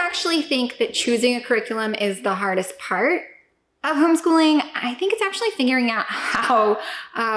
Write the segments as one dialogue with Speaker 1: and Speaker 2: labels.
Speaker 1: actually think that choosing a curriculum is the hardest part of homeschooling. I think it's actually figuring out how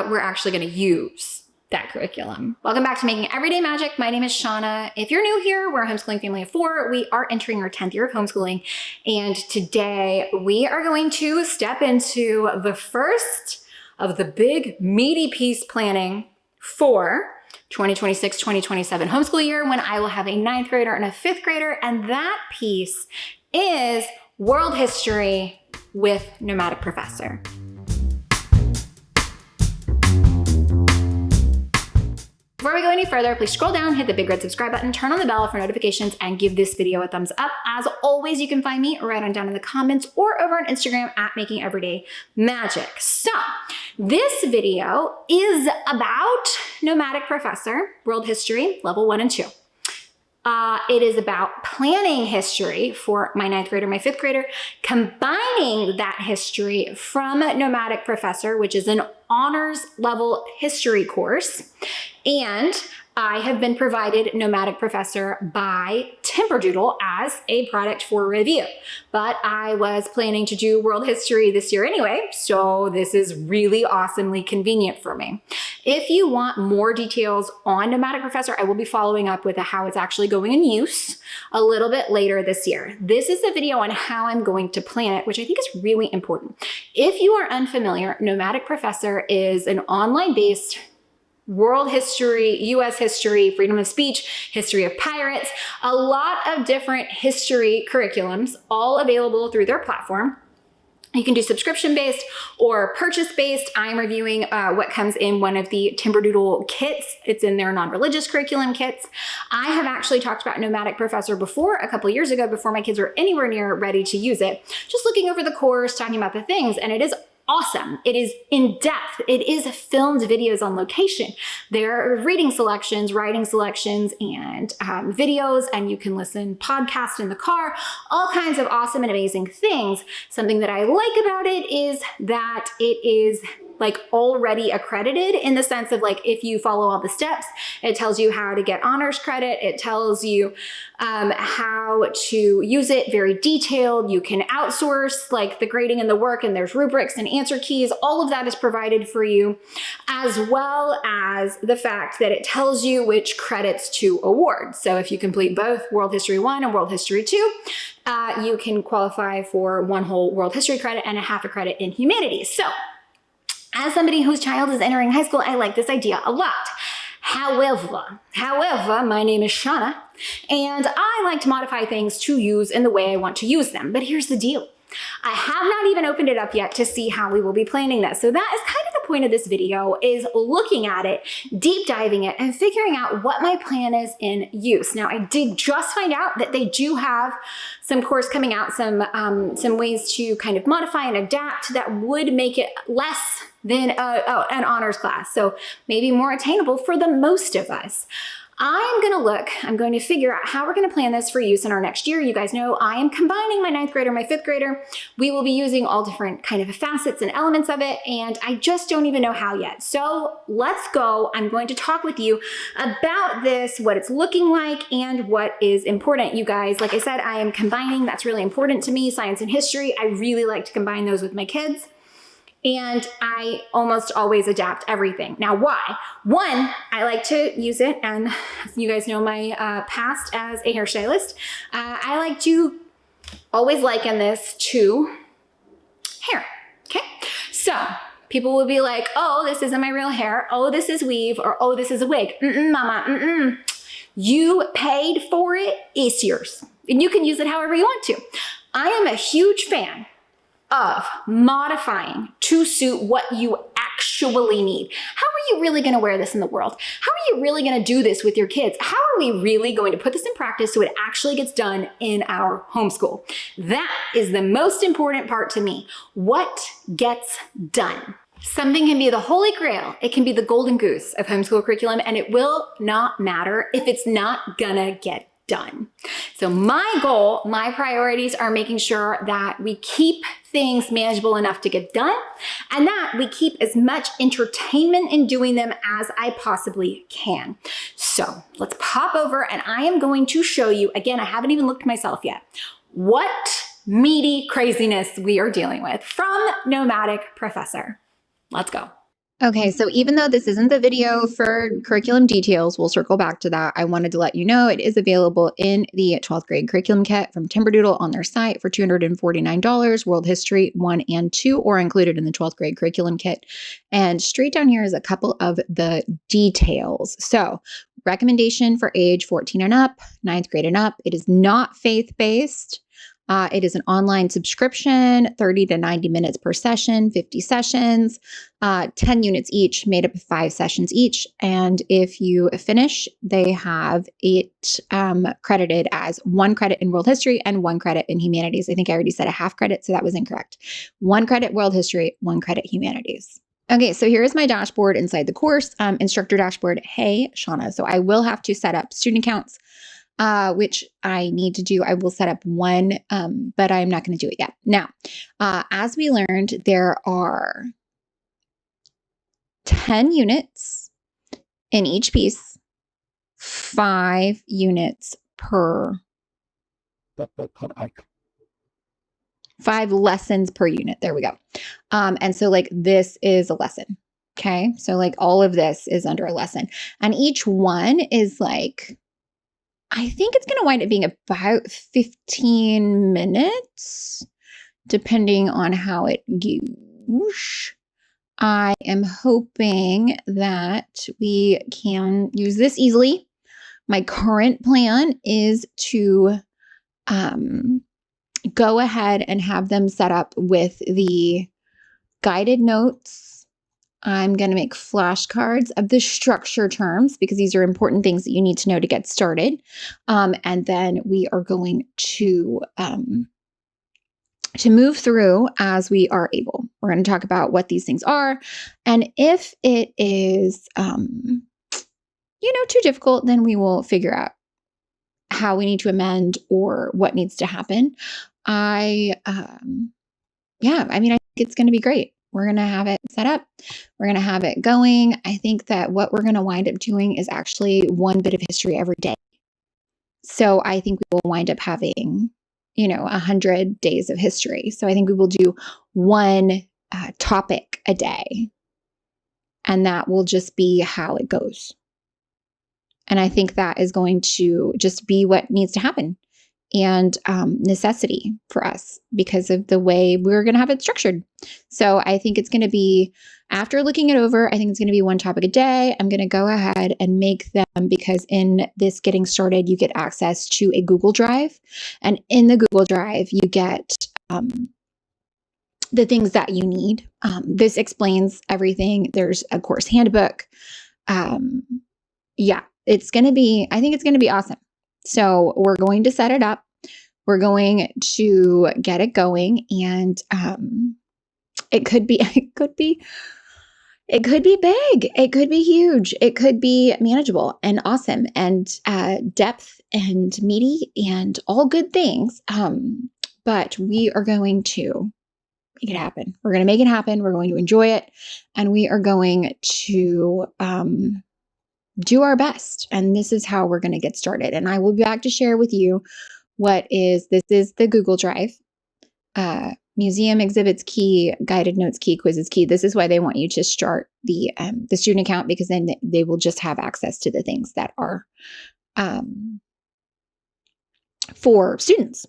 Speaker 1: we're actually going to use that curriculum. Welcome back to Making Everyday Magic. My name is Shauna. If you're new here, we're a homeschooling family of 4. We are entering our 10th year of homeschooling. And today we are going to step into the first of the big meaty piece planning for 2026-2027 homeschool year, when I will have a 9th grader and a 5th grader. And that piece is world history with Nomadic Professor. Before we go any further, please scroll down, hit the big red subscribe button, turn on the bell for notifications, and give this video a thumbs up. As always, you can find me right on down in the comments or over on Instagram at Making Everyday Magic. So this video is about Nomadic Professor World History, level 1 and 2. It is about planning history for my 9th grader, my 5th grader, combining that history from Nomadic Professor, which is an honors level history course. And I have been provided Nomadic Professor by Timberdoodle as a product for review. But I was planning to do world history this year anyway, so this is really awesomely convenient for me. If you want more details on Nomadic Professor, I will be following up with how it's actually going in use a little bit later this year. This is the video on how I'm going to plan it, which I think is really important. If you are unfamiliar, Nomadic Professor is an online-based world history, US history, freedom of speech, history of pirates, a lot of different history curriculums, all available through their platform. You can do subscription-based or purchase-based. I'm reviewing what comes in one of the Timberdoodle kits. It's in their non-religious curriculum kits. I have actually talked about Nomadic Professor before, a couple years ago, before my kids were anywhere near ready to use it. Just looking over the course, talking about the things, and it is awesome. It is in depth. It is filmed videos on location. There are reading selections, writing selections, and videos, and you can listen podcasts in the car, all kinds of awesome and amazing things. Something that I like about it is that it is like already accredited, in the sense of like, if you follow all the steps, it tells you how to get honors credit. It tells you how to use it, very detailed. You can outsource like the grading and the work, and there's rubrics and answer keys. All of that is provided for you, as well as the fact that it tells you which credits to award. So if you complete both World History 1 and World History 2, you can qualify for one whole World History credit and a half a credit in humanities. So as somebody whose child is entering high school, I like this idea a lot. However, my name is Shauna, and I like to modify things to use in the way I want to use them. But here's the deal. I have not even opened it up yet to see how we will be planning this. So that is kind of the point of this video, is looking at it, deep diving it, and figuring out what my plan is in use. Now, I did just find out that they do have some course coming out, some ways to kind of modify and adapt that would make it less than an honors class. So maybe more attainable for the most of us. I'm going to figure out how we're going to plan this for use in our next year. You guys know I am combining my 9th grader, my 5th grader. We will be using all different kind of facets and elements of it, and I just don't even know how yet. So let's go. I'm going to talk with you about this, what it's looking like, and what is important. You guys, like I said, I am combining. That's really important to me. Science and history. I really like to combine those with my kids. And I almost always adapt everything. Now, why? One, I like to use it, and you guys know my past as a hairstylist. I like to always liken this to hair, okay? So people will be like, oh, this isn't my real hair. Oh, this is weave, or oh, this is a wig. Mama. You paid for it, it's yours. And you can use it however you want to. I am a huge fan of modifying to suit what you actually need. How are you really going to wear this in the world? How are you really going to do this with your kids? How are we really going to put this in practice so it actually gets done in our homeschool? That is the most important part to me. What gets done? Something can be the holy grail. It can be the golden goose of homeschool curriculum, and it will not matter if it's not gonna get done. So my goal, my priorities are making sure that we keep things manageable enough to get done, and that we keep as much entertainment in doing them as I possibly can. So let's pop over and I am going to show you, again, I haven't even looked myself yet, what meaty craziness we are dealing with from Nomadic Professor. Let's go. Okay, so even though this isn't the video for curriculum details, we'll circle back to that. I wanted to let you know it is available in the 12th grade curriculum kit from Timberdoodle on their site for $249, World History 1 and 2, or included in the 12th grade curriculum kit. And straight down here is a couple of the details. So recommendation for age 14 and up, 9th grade and up. It is not faith-based. It is an online subscription, 30 to 90 minutes per session, 50 sessions, 10 units each, made up of 5 sessions each. And if you finish, they have it credited as 1 credit in world history and 1 credit in humanities. I think I already said a half credit, so that was incorrect. 1 credit world history, 1 credit humanities. Okay, so here is my dashboard inside the course, instructor dashboard. Hey, Shauna. So I will have to set up student accounts, which I need to do. I will set up one, but I'm not going to do it yet. Now, as we learned, there are 10 units in each piece, 5 units per, 5 lessons per unit. There we go. And so like this is a lesson. Okay. So like all of this is under a lesson, and each one is like, I think it's going to wind up being about 15 minutes, depending on how it goes. I am hoping that we can use this easily. My current plan is to go ahead and have them set up with the guided notes. I'm going to make flashcards of the structure terms because these are important things that you need to know to get started. And then we are going to move through as we are able. We're going to talk about what these things are. And if it is, too difficult, then we will figure out how we need to amend or what needs to happen. I think it's going to be great. We're going to have it set up. We're going to have it going. I think that what we're going to wind up doing is actually 1 bit of history every day. So I think we will wind up having, 100 days of history. So I think we will do 1 topic a day. And that will just be how it goes. And I think that is going to just be what needs to happen. And necessity for us because of the way we're going to have it structured. So I think it's going to be, after looking it over, I think it's going to be 1 topic a day. I'm going to go ahead and make them, because in this getting started, you get access to a Google Drive. And in the Google Drive, you get the things that you need. This explains everything. There's a course handbook. I think it's going to be awesome. So we're going to set it up. We're going to get it going, and it could be big. It could be huge. It could be manageable and awesome and depth and meaty and all good things. But we are going to make it happen. We're going to make it happen. We're going to enjoy it, and we are going to do our best. And this is how we're going to get started. And I will be back to share with you this is the Google Drive, museum exhibits key, guided notes key, quizzes key. This is why they want you to start the student account, because then they will just have access to the things that are for students.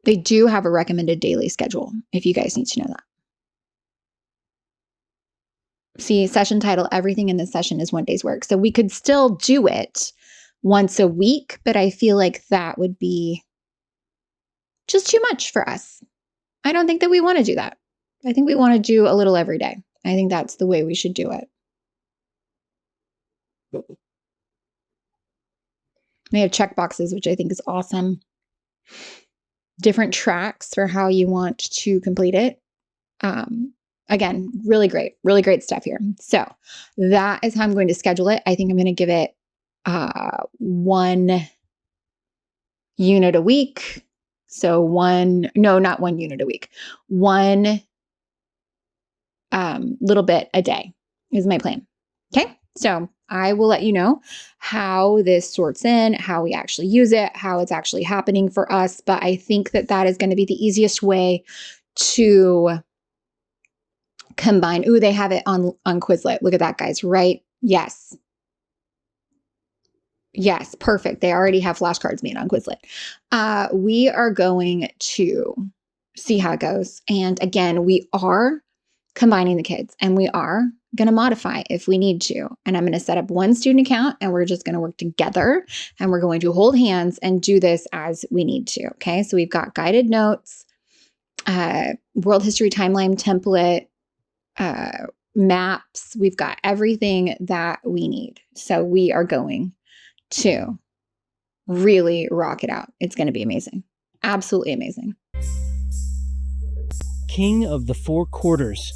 Speaker 1: They do have a recommended daily schedule, if you guys need to know that. See, session title, everything in this session is 1 day's work. So we could still do it once a week, but I feel like that would be just too much for us. I don't think that we want to do that. I think we want to do a little every day. I think that's the way we should do it. They have check boxes, which I think is awesome. Different tracks for how you want to complete it. Again, really great stuff here. So that is how I'm going to schedule it. I think I'm going to give it 1 unit a week. So not 1 unit a week, one little bit a day is my plan. Okay. So I will let you know how this sorts in, how we actually use it, how it's actually happening for us. But I think that that is going to be the easiest way to combine. Ooh, they have it on Quizlet. Look at that, guys, right? Yes. Yes, perfect. They already have flashcards made on Quizlet. We are going to see how it goes. And again, we are combining the kids and we are going to modify if we need to. And I'm going to set up one student account and we're just going to work together and we're going to hold hands and do this as we need to. Okay. So we've got guided notes, world history timeline template, maps. We've got everything that we need. So we are going to really rock it out. It's going to be amazing. Absolutely amazing.
Speaker 2: King of the Four Quarters.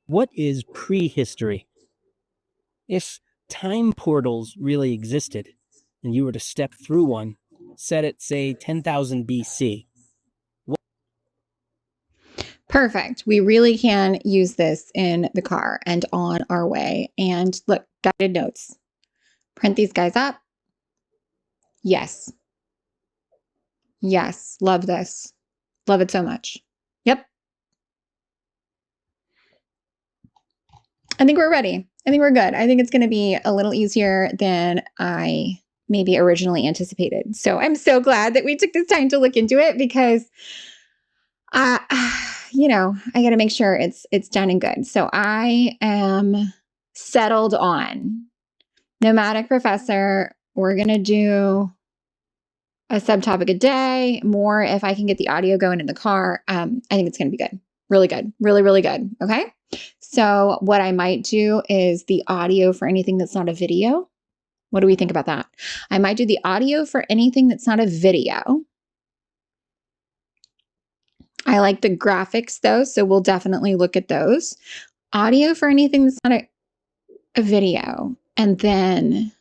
Speaker 2: What is prehistory? If time portals really existed, and you were to step through one, set at, say, 10,000 BC.
Speaker 1: Perfect. We really can use this in the car and on our way. And look, guided notes. Print these guys up. Yes. Yes. Love this. Love it so much. Yep. I think we're ready. I think we're good. I think it's going to be a little easier than I maybe originally anticipated. So I'm so glad that we took this time to look into it because, you know, I got to make sure it's done and good. So I am settled on Nomadic Professor. We're going to do a subtopic a day, more if I can get the audio going in the car. I think it's going to be good. Really good. Really, really good. Okay. So what I might do is the audio for anything that's not a video. What do we think about that? I might do the audio for anything that's not a video. I like the graphics though, so we'll definitely look at those. Audio for anything that's not a video, and then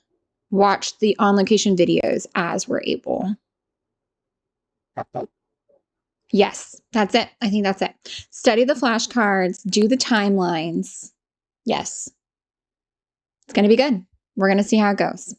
Speaker 1: watch the on-location videos as we're able. Yes, that's it. I think that's it. Study the flashcards, do the timelines. Yes. It's going to be good. We're going to see how it goes.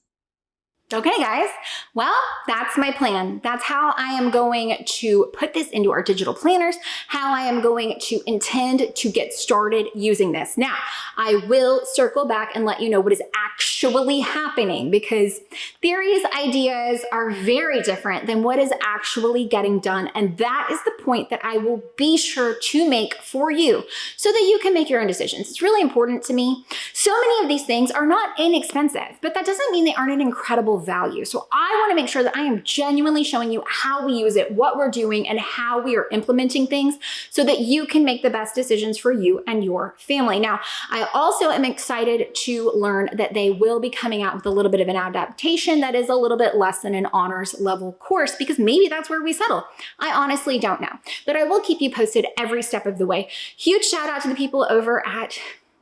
Speaker 1: Okay, guys. Well, that's my plan. That's how I am going to put this into our digital planners, how I am going to intend to get started using this. Now, I will circle back and let you know what is actually happening because theories, ideas are very different than what is actually getting done. And that is the point that I will be sure to make for you so that you can make your own decisions. It's really important to me. So many of these things are not inexpensive, but that doesn't mean they aren't an incredible value. So I want to make sure that I am genuinely showing you how we use it, what we're doing, and how we are implementing things so that you can make the best decisions for you and your family. Now, I also am excited to learn that they will be coming out with a little bit of an adaptation that is a little bit less than an honors level course because maybe that's where we settle. I honestly don't know, but I will keep you posted every step of the way. Huge shout out to the people over at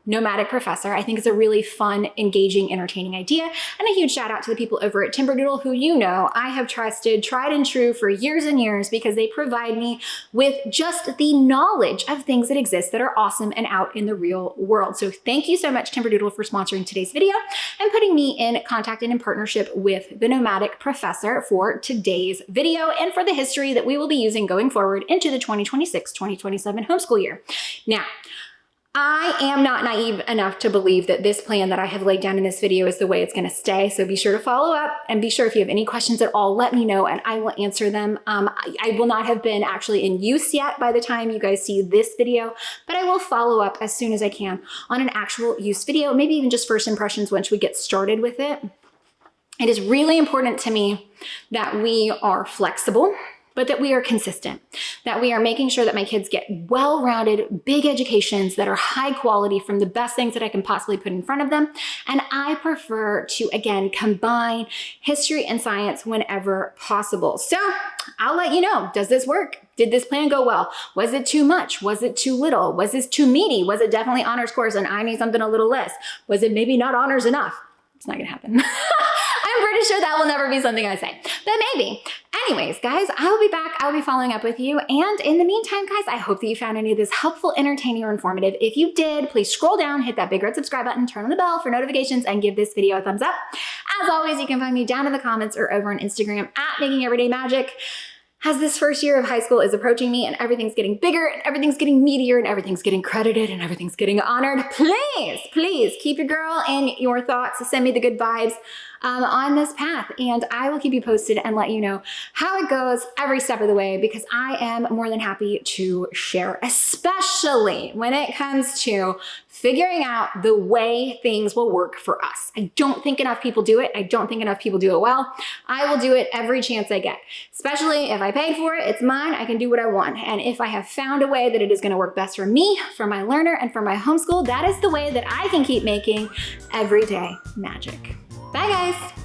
Speaker 1: Nomadic Professor. I think it's a really fun, engaging, entertaining idea. And a huge shout out to the people over at Timberdoodle who you know I have trusted, tried and true for years and years because they provide me with just the knowledge of things that exist that are awesome and out in the real world. So thank you so much, Timberdoodle, for sponsoring today's video and putting me in contact and in partnership with the Nomadic Professor for today's video and for the history that we will be using going forward into the 2026-2027 homeschool year. Now, I am not naive enough to believe that this plan that I have laid down in this video is the way it's going to stay. So be sure to follow up and be sure if you have any questions at all, let me know and I will answer them. I will not have been actually in use yet by the time you guys see this video, but I will follow up as soon as I can on an actual use video, maybe even just first impressions once we get started with it. It is really important to me that we are flexible, but that we are consistent, that we are making sure that my kids get well-rounded, big educations that are high quality from the best things that I can possibly put in front of them. And I prefer to, again, combine history and science whenever possible. So I'll let you know, does this work? Did this plan go well? Was it too much? Was it too little? Was this too meaty? Was it definitely honors course and I need something a little less? Was it maybe not honors enough? It's not gonna happen. I'm pretty sure that will never be something I say, but maybe. Anyways, guys, I'll be back. I'll be following up with you. And in the meantime, guys, I hope that you found any of this helpful, entertaining, or informative. If you did, please scroll down, hit that big red subscribe button, turn on the bell for notifications, and give this video a thumbs up. As always, you can find me down in the comments or over on Instagram at Making Everyday Magic. As this first year of high school is approaching me and everything's getting bigger and everything's getting meatier and everything's getting credited and everything's getting honored, please keep your girl in your thoughts. Send me the good vibes on this path, and I will keep you posted and let you know how it goes every step of the way, because I am more than happy to share, especially when it comes to figuring out the way things will work for us. I don't think enough people do it. I don't think enough people do it well. I will do it every chance I get, especially if I paid for it, it's mine, I can do what I want. And if I have found a way that it is gonna work best for me, for my learner, and for my homeschool, that is the way that I can keep making everyday magic. Bye, guys.